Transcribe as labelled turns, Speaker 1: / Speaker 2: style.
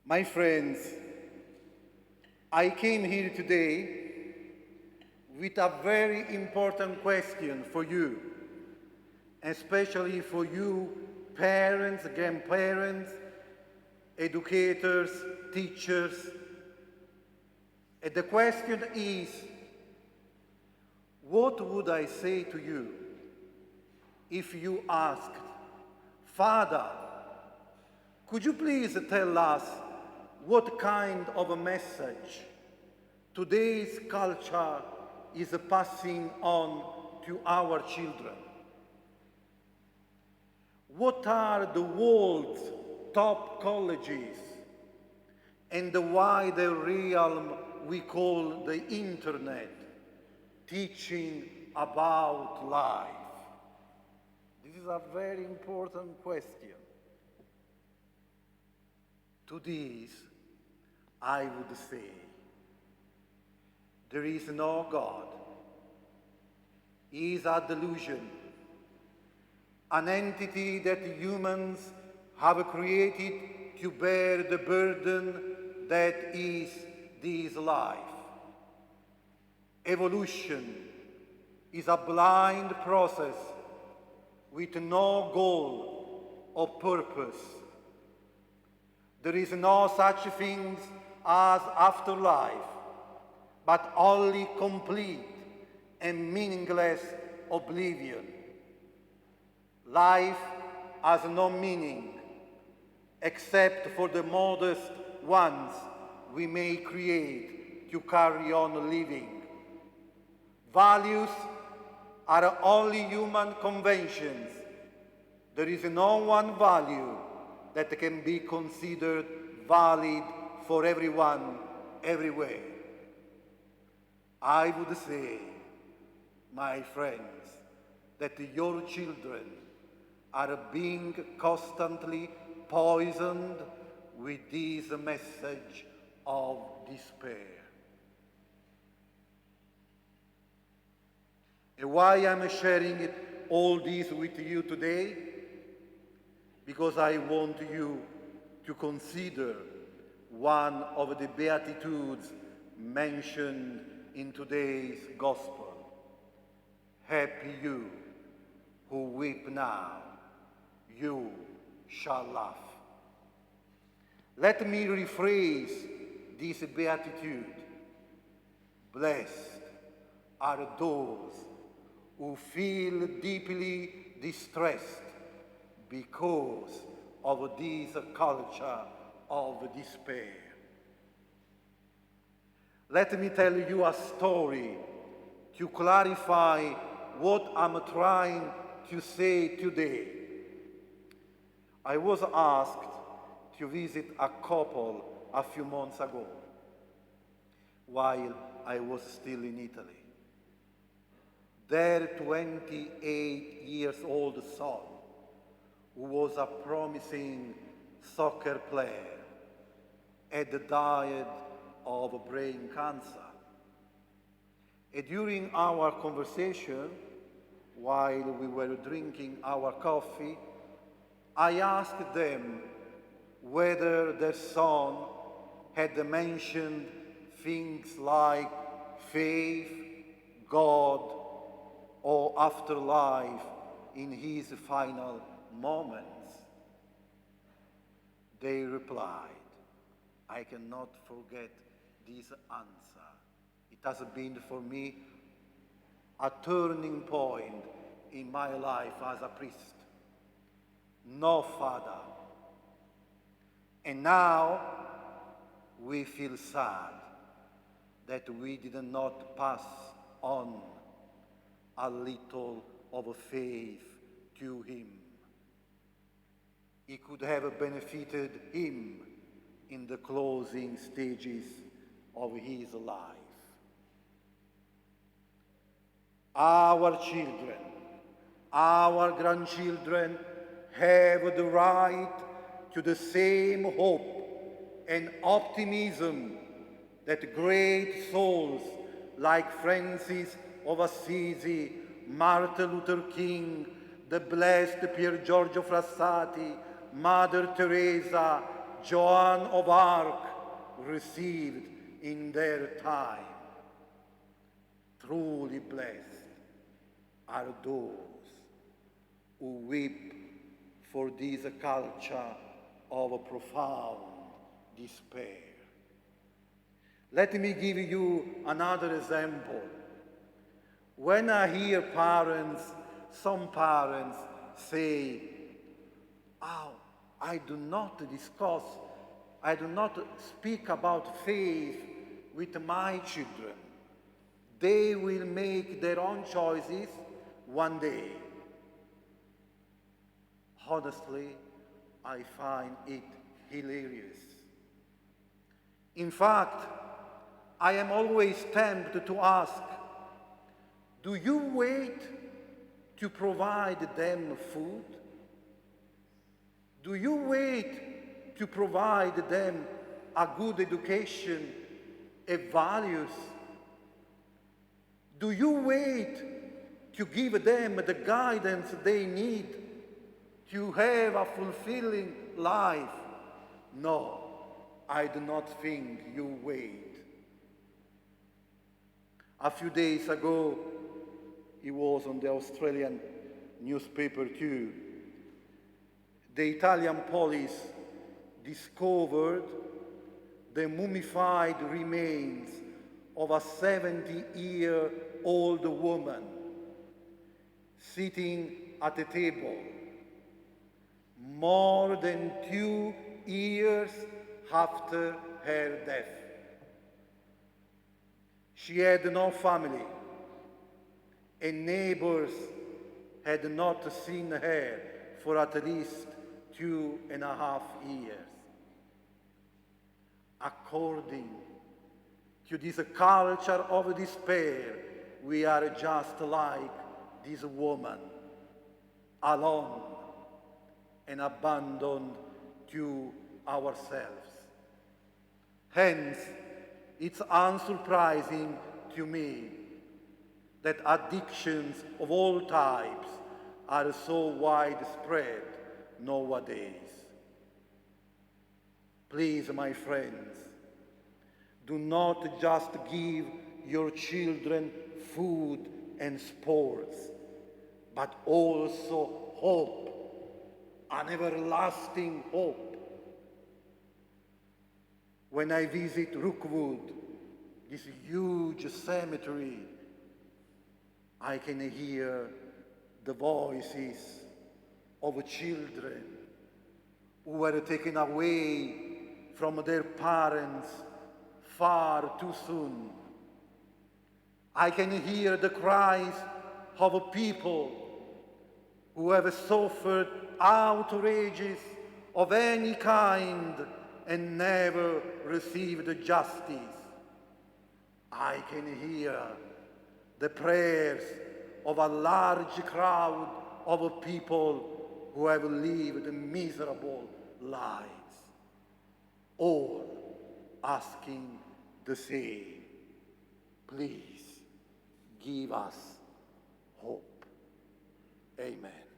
Speaker 1: My friends, I came here today with a very important question for you, especially for you parents, grandparents, educators, teachers. And the question is, what would I say to you if you asked, Father, could you please tell us what kind of a message today's culture is passing on to our children? What are the world's top colleges and the wider realm we call the internet teaching about life? This is a very important question. To this, I would say, there is no God. He is a delusion, an entity that humans have created to bear the burden that is this life. Evolution is a blind process with no goal or purpose. There is no such thing as afterlife, but only complete and meaningless oblivion. Life has no meaning except for the modest ones we may create to carry on living. Values are only human conventions. There is no one value that can be considered valid for everyone, everywhere. I would say, my friends, that your children are being constantly poisoned with this message of despair. And why I'm sharing all this with you today? Because I want you to consider one of the Beatitudes mentioned in today's Gospel. Happy you who weep now, you shall laugh. Let me rephrase this beatitude. Blessed are those who feel deeply distressed because of this culture of despair. Let me tell you a story to clarify what I'm trying to say today. I was asked to visit a couple a few months ago while I was still in Italy. Their 28-year-old son, who was a promising soccer player, had died of brain cancer. And during our conversation, while we were drinking our coffee, I asked them whether their son had mentioned things like faith, God, or afterlife in his final moments. They replied, I cannot forget this answer. It has been for me a turning point in my life as a priest. No, Father. And now we feel sad that we did not pass on a little of faith to him. It could have benefited him in the closing stages of his life. Our children, our grandchildren have the right to the same hope and optimism that great souls like Francis of Assisi, Martin Luther King, the blessed Pier Giorgio Frassati, Mother Teresa, Joan of Arc received in their time. Truly blessed are those who weep for this culture of profound despair. Let me give you another example. When I hear some parents say, "Oh, I do not speak about faith with my children. They will make their own choices one day." Honestly, I find it hilarious. In fact, I am always tempted to ask, do you wait to provide them food? Do you wait to provide them a good education and values? Do you wait to give them the guidance they need to have a fulfilling life? No, I do not think you wait. A few days ago, it was on the Australian newspaper too, the Italian police discovered the mummified remains of a 70-year-old woman sitting at a table more than 2 years after her death. She had no family, and neighbors had not seen her for at least 2.5 years. According to this culture of despair, we are just like this woman, alone and abandoned to ourselves. Hence, it's unsurprising to me that addictions of all types are so widespread nowadays. Please, my friends, do not just give your children food and sports, but also hope, an everlasting hope. When I visit Rookwood, this huge cemetery, I can hear the voices of children who were taken away from their parents far too soon. I can hear the cries of people who have suffered outrages of any kind and never received justice. I can hear the prayers of a large crowd of people who have lived miserable lives, all asking the same: please give us hope. Amen.